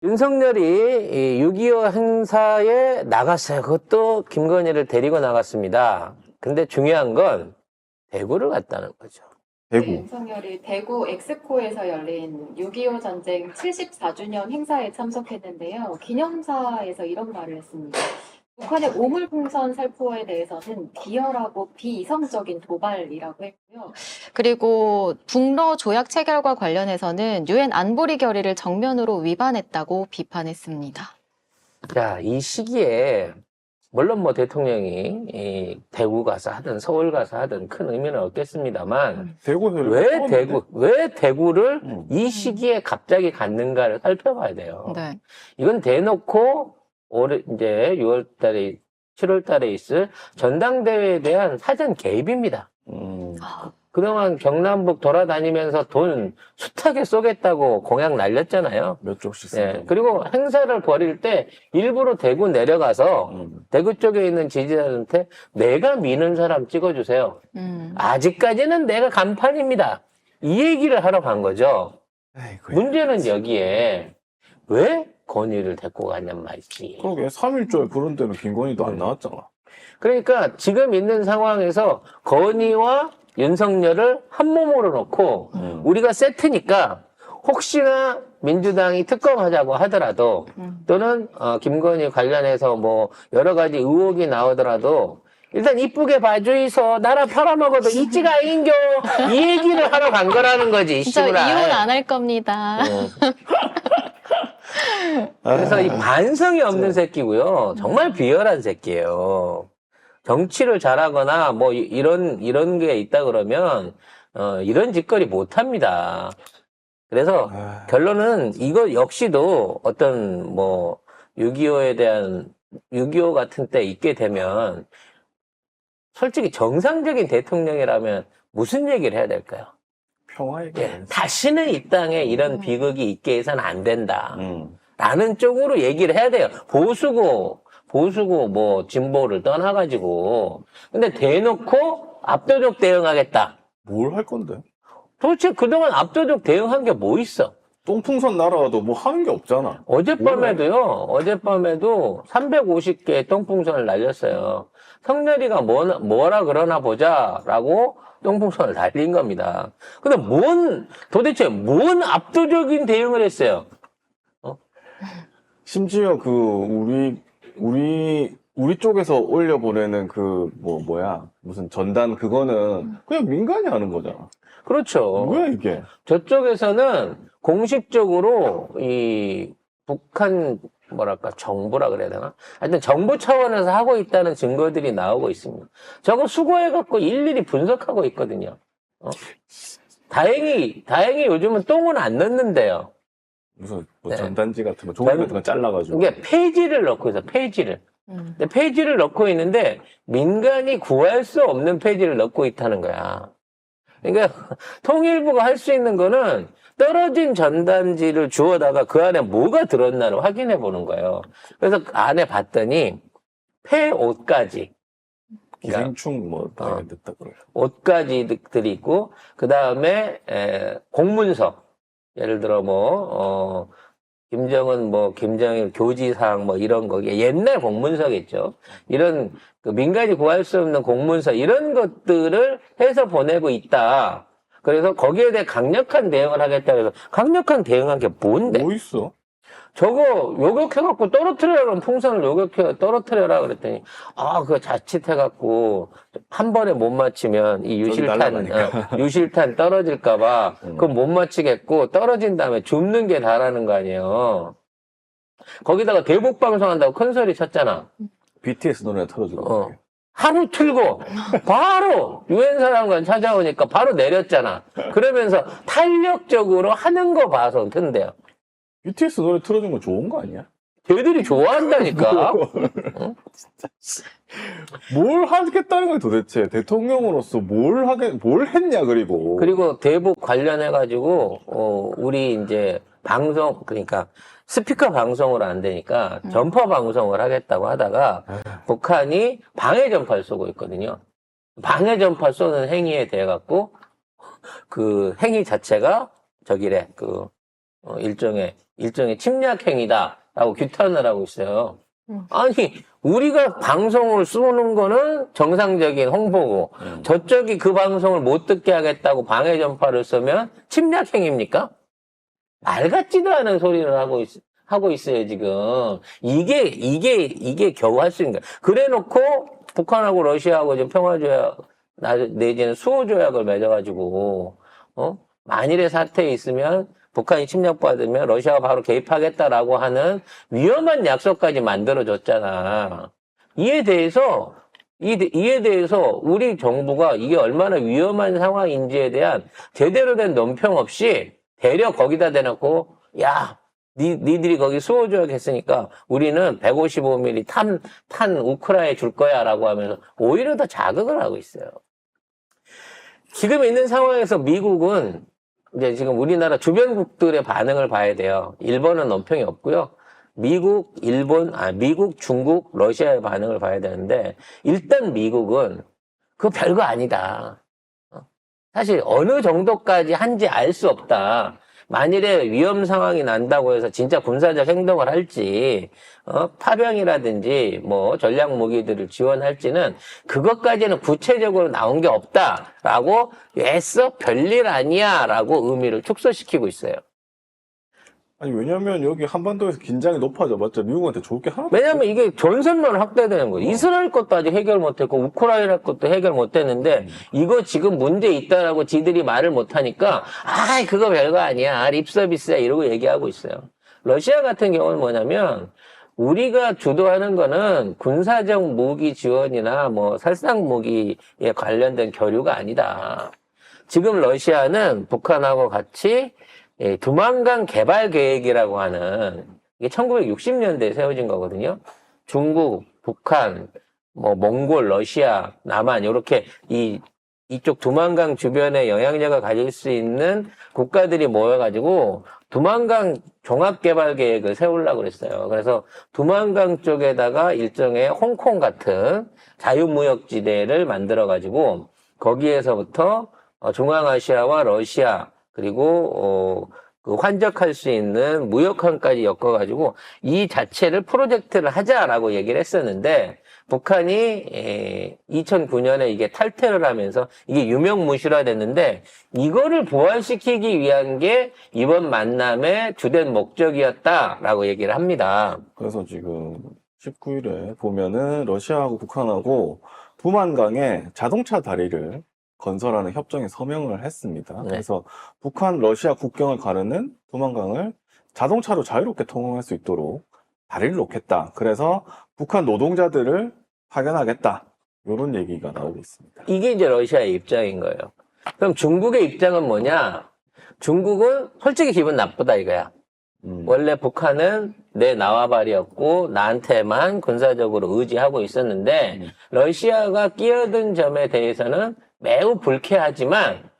윤석열이 6.25 행사에 나갔어요. 그것도 김건희를 데리고 나갔습니다. 근데 중요한 건 대구를 갔다는 거죠. 네, 대구. 윤석열이 대구 엑스코에서 열린 6.25 전쟁 74주년 행사에 참석했는데요. 기념사에서 이런 말을 했습니다. 북한의 오물풍선 살포에 대해서는 비열하고 비이성적인 도발이라고 했고요. 그리고 북러 조약 체결과 관련해서는 유엔 안보리 결의를 정면으로 위반했다고 비판했습니다. 자, 이 시기에 물론 뭐 대통령이 이 대구 가서 하든 서울 가서 하든 큰 의미는 없겠습니다만 대구에서 왜 대구를 음. 이 시기에 갑자기 갔는가를 살펴봐야 돼요. 네. 이건 대놓고 올해 이제 6월 달에 7월 달에 있을 전당대회에 대한 사전 개입입니다. 그동안 경남북 돌아다니면서 돈 숱하게 쏘겠다고 공약 날렸잖아요. 몇 쪽씩 예, 쓴다. 그리고 행사를 벌일 때 일부러 대구 내려가서 대구 쪽에 있는 지지자한테 내가 미는 사람 찍어주세요. 아직까지는 내가 간판입니다. 이 얘기를 하러 간 거죠. 에이구. 문제는 여기에 왜 건의를 데리고 가냔 말이지. 그러게 3.1조에 그런 데는 김건희도 안 나왔잖아. 그러니까 지금 있는 상황에서 건의와 윤석열을 한 몸으로 놓고 우리가 세트니까 혹시나 민주당이 특검하자고 하더라도 또는 김건희 관련해서 뭐 여러 가지 의혹이 나오더라도 일단 이쁘게 봐주이소 나라 팔아먹어도 이지가 아닌겨 이 얘기를 하러 간 거라는 거지. 진짜 씨부라. 이혼 안 할 겁니다. 그래서 이 반성이 없는 새끼고요. 정말 비열한 새끼예요. 정치를 잘하거나 뭐 이런 게 있다 그러면 이런 짓거리 못 합니다. 그래서 결론은 이거 역시도 어떤 뭐 6.25에 대한 6.25 같은 때 있게 되면 솔직히 정상적인 대통령이라면 무슨 얘기를 해야 될까요? 평화의 예, 다시는 이 땅에 이런 비극이 있게 해서는 안 된다. 음. 라는 쪽으로 얘기를 해야 돼요. 보수고 뭐 진보를 떠나가지고. 근데 대놓고 압도적 대응하겠다. 뭘 할 건데? 도대체 그동안 압도적 대응한 게 뭐 있어? 똥풍선 날아와도 뭐 하는 게 없잖아. 어젯밤에도 350개의 똥풍선을 날렸어요. 성렬이가 뭐라 그러나 보자라고 똥풍선을 날린 겁니다. 근데 도대체 뭔 압도적인 대응을 했어요? 심지어 우리 쪽에서 올려보내는 무슨 전단 그거는 그냥 민간이 하는 거잖아. 그렇죠. 뭐야 이게? 저쪽에서는 공식적으로 이 북한 정부라 그래야 되나? 하여튼 정부 차원에서 하고 있다는 증거들이 나오고 있습니다. 저거 수거해갖고 일일이 분석하고 있거든요. 다행히 요즘은 똥은 안 넣는데요. 무슨 네. 전단지 같은 거, 종이 같은 거 잘라가지고. 이게 페이지를 넣고 있어, 페이지를. 근데 페이지를 넣고 있는데 민간이 구할 수 없는 페이지를 넣고 있다는 거야. 그러니까 통일부가 할 수 있는 거는 떨어진 전단지를 주워다가 그 안에 뭐가 들었나를 확인해 보는 거예요. 그래서 그 안에 봤더니 폐옷까지. 기생충 다 됐다 그래. 옷까지들이 있고 그 다음에 공문서 예를 들어 김정일 교지사항 이런 거 옛날 공문서겠죠. 이런 그 민간이 구할 수 없는 공문서 이런 것들을 해서 보내고 있다. 그래서 거기에 대해 강력한 대응을 하겠다. 그래서 강력한 대응한 게 뭔데? 뭐 있어? 저거 요격해갖고 떨어뜨려라. 풍선을 떨어뜨려라 그랬더니 그거 자칫해갖고 한 번에 못 맞히면 이 유실탄 떨어질까봐 그건 못 맞히겠고 떨어진 다음에 줍는 게 다라는 거 아니에요. 거기다가 대북 방송한다고 큰 소리 쳤잖아. BTS 노래 틀어주고. 하루 틀고 바로 유엔 사령관 찾아오니까 바로 내렸잖아. 그러면서 탄력적으로 하는 거 봐서 튼대요. BTS 노래 틀어준 건 좋은 거 아니야? 걔들이 좋아한다니까. 뭘 하겠다는 거야 도대체? 대통령으로서 뭘 했냐 그리고 대북 관련해가지고 우리 이제 방송 그러니까 스피커 방송으로 안 되니까 전파 방송을 하겠다고 하다가 북한이 방해 전파를 쏘고 있거든요. 방해 전파 쏘는 행위에 대해 갖고 그 행위 자체가 일종의 침략 행위다라고 규탄을 하고 있어요. 아니, 우리가 방송을 쏘는 거는 정상적인 홍보고, 저쪽이 그 방송을 못 듣게 하겠다고 방해 전파를 쏘면 침략 행위입니까? 말 같지도 않은 소리를 하고 있어요, 지금. 이게 겨우 할 수 있는 거야. 그래 놓고, 북한하고 러시아하고 지금 평화조약, 내지는 수호조약을 맺어가지고, 만일의 사태에 있으면, 북한이 침략받으면 러시아가 바로 개입하겠다라고 하는 위험한 약속까지 만들어줬잖아. 이에 대해서 우리 정부가 이게 얼마나 위험한 상황인지에 대한 제대로 된 논평 없이 대려 거기다 대놓고, 야, 니들이 거기 수호조약 했으니까 우리는 155mm 탄 우크라이나에 줄 거야 라고 하면서 오히려 더 자극을 하고 있어요. 지금 있는 상황에서 미국은 이제 지금 우리나라 주변국들의 반응을 봐야 돼요. 일본은 논평이 없고요. 미국, 중국, 러시아의 반응을 봐야 되는데, 일단 미국은 그거 별거 아니다. 사실 어느 정도까지 한지 알 수 없다. 만일에 위험 상황이 난다고 해서 진짜 군사적 행동을 할지, 파병이라든지 뭐 전략 무기들을 지원할지는 그것까지는 구체적으로 나온 게 없다라고 애써 별일 아니야라고 의미를 축소시키고 있어요. 아니, 왜냐면 여기 한반도에서 긴장이 높아져. 맞죠? 미국한테 좋을 게 하나도 왜냐면 이게 전선만 확대되는 거예요. 이스라엘 것도 아직 해결 못했고 우크라이나 것도 해결 못했는데 이거 지금 문제 있다라고 지들이 말을 못하니까 그거 별거 아니야. 립서비스야 이러고 얘기하고 있어요. 러시아 같은 경우는 뭐냐면 우리가 주도하는 거는 군사적 무기 지원이나 뭐 살상 무기에 관련된 교류가 아니다. 지금 러시아는 북한하고 같이 두만강 개발 계획이라고 하는 이게 1960년대에 세워진 거거든요. 중국, 북한, 뭐 몽골, 러시아, 남한 이렇게 이쪽 두만강 주변에 영향력을 가질 수 있는 국가들이 모여가지고 두만강 종합개발 계획을 세우려고 그랬어요. 그래서 두만강 쪽에다가 일종의 홍콩 같은 자유무역지대를 만들어가지고 거기에서부터 중앙아시아와 러시아 그리고 그 환적할 수 있는 무역항까지 엮어가지고 이 자체를 프로젝트를 하자라고 얘기를 했었는데 북한이 2009년에 이게 탈퇴를 하면서 이게 유명무실화됐는데 이거를 부활시키기 위한 게 이번 만남의 주된 목적이었다라고 얘기를 합니다. 그래서 지금 19일에 보면은 러시아하고 북한하고 두만강에 자동차 다리를 건설하는 협정에 서명을 했습니다. 네. 그래서 북한, 러시아 국경을 가르는 두만강을 자동차로 자유롭게 통행할 수 있도록 다리를 놓겠다. 그래서 북한 노동자들을 파견하겠다. 이런 얘기가 나오고 있습니다. 이게 이제 러시아의 입장인 거예요. 그럼 중국의 입장은 뭐냐? 중국은 솔직히 기분 나쁘다 이거야. 원래 북한은 내 나와바리였고 나한테만 군사적으로 의지하고 있었는데 러시아가 끼어든 점에 대해서는 매우 불쾌하지만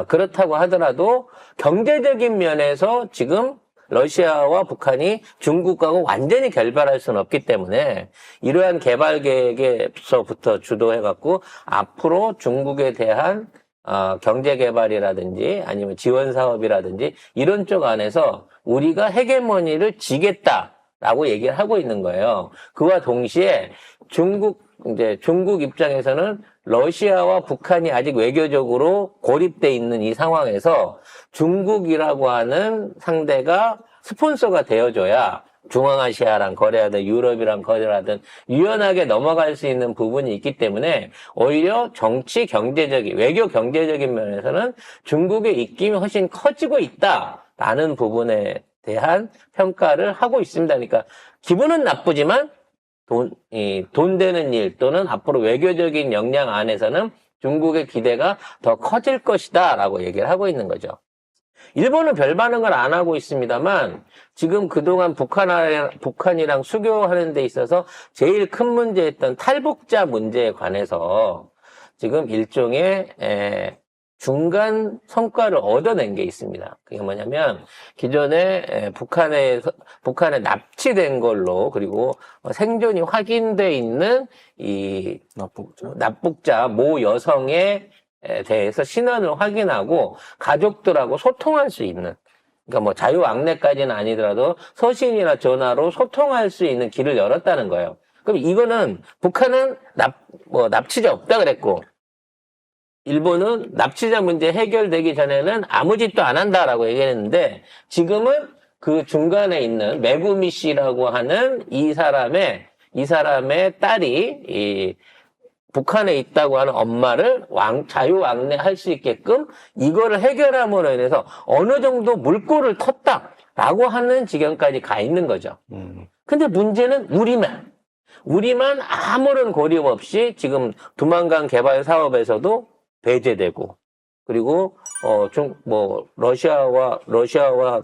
그렇다고 하더라도 경제적인 면에서 지금 러시아와 북한이 중국하고 완전히 결별할 수는 없기 때문에 이러한 개발 계획에서부터 주도해갖고 앞으로 중국에 대한 경제 개발이라든지 아니면 지원 사업이라든지 이런 쪽 안에서 우리가 헤게모니를 지겠다라고 얘기를 하고 있는 거예요. 그와 동시에 중국 입장에서는 러시아와 북한이 아직 외교적으로 고립돼 있는 이 상황에서 중국이라고 하는 상대가 스폰서가 되어줘야 중앙아시아랑 거래하든 유럽이랑 거래하든 유연하게 넘어갈 수 있는 부분이 있기 때문에 오히려 정치 경제적인 외교 경제적인 면에서는 중국의 입김이 훨씬 커지고 있다라는 부분에 대한 평가를 하고 있습니다. 그러니까 기분은 나쁘지만 돈 되는 일 또는 앞으로 외교적인 역량 안에서는 중국의 기대가 더 커질 것이다 라고 얘기를 하고 있는 거죠. 일본은 별 반응을 안 하고 있습니다만 지금 그동안 북한이랑 수교하는 데 있어서 제일 큰 문제였던 탈북자 문제에 관해서 지금 일종의 중간 성과를 얻어낸 게 있습니다. 그게 뭐냐면 기존에 북한에 납치된 걸로 그리고 생존이 확인돼 있는 이 납북자 모 여성에 대해서 신원을 확인하고 가족들하고 소통할 수 있는 그러니까 뭐 자유왕래까지는 아니더라도 서신이나 전화로 소통할 수 있는 길을 열었다는 거예요. 그럼 이거는 북한은 납치자 없다 그랬고 일본은 납치자 문제 해결되기 전에는 아무 짓도 안 한다라고 얘기했는데 지금은 그 중간에 있는 메구미 씨라고 하는 이 사람의 딸이 북한에 있다고 하는 엄마를 자유왕래할 수 있게끔 이거를 해결함으로 인해서 어느 정도 물꼬를 텄다라고 하는 지경까지 가 있는 거죠. 근데 문제는 우리만 아무런 고려 없이 지금 두만강 개발 사업에서도 배제되고 그리고 러시아와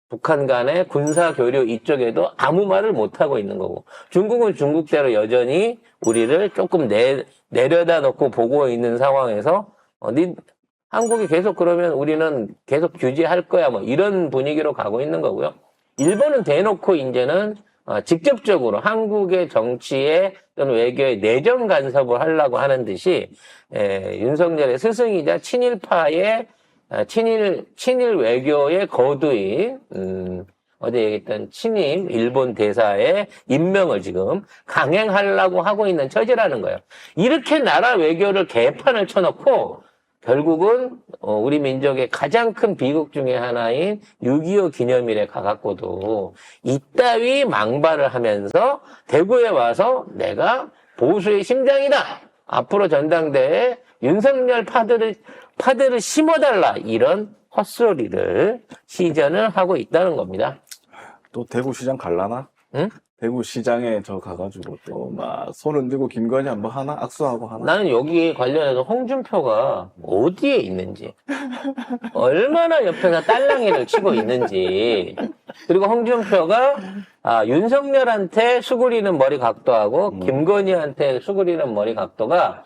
북한 간의 군사 교류 이쪽에도 아무 말을 못 하고 있는 거고 중국은 중국대로 여전히 우리를 조금 내려다 놓고 보고 있는 상황에서 한국이 계속 그러면 우리는 계속 규제할 거야 뭐 이런 분위기로 가고 있는 거고요. 일본은 대놓고 이제는 직접적으로 한국의 정치에 또는 외교에 내정 간섭을 하려고 하는 듯이 윤석열의 스승이자 친일파의 친일 외교의 거두인 어제 얘기했던 친임 일본 대사의 임명을 지금 강행하려고 하고 있는 처지라는 거예요. 이렇게 나라 외교를 개판을 쳐놓고 결국은 우리 민족의 가장 큰 비극 중에 하나인 6.25 기념일에 가갖고도 이따위 망발을 하면서 대구에 와서 내가 보수의 심장이다. 앞으로 전당대회에 윤석열 파들을 심어달라. 이런 헛소리를 시전을 하고 있다는 겁니다. 또 대구시장 갈라나? 응? 대구시장에 저 가가지고 또 막 손 흔들고 김건희 한번 하나? 악수하고 하나? 나는 여기 관련해서 홍준표가 어디에 있는지, 얼마나 옆에서 딸랑이를 치고 있는지, 그리고 홍준표가 윤석열한테 수그리는 머리 각도하고 김건희한테 수그리는 머리 각도가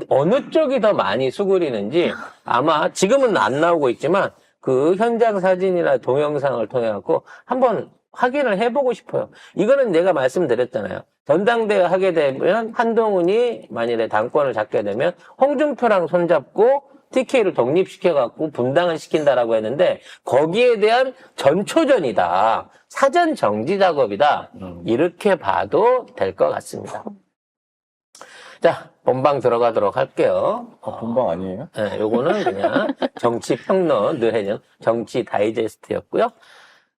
어느 쪽이 더 많이 수그리는지 아마 지금은 안 나오고 있지만 그 현장 사진이나 동영상을 통해 갖고 한번 확인을 해보고 싶어요. 이거는 내가 말씀드렸잖아요. 전당대회 하게 되면 한동훈이 만일에 당권을 잡게 되면 홍준표랑 손잡고 TK를 독립시켜갖고 분당을 시킨다라고 했는데 거기에 대한 전초전이다. 사전 정지 작업이다. 이렇게 봐도 될 것 같습니다. 자, 본방 들어가도록 할게요. 본방 아니에요? 네, 요거는 그냥 정치 평론 늘 해는 정치 다이제스트였고요.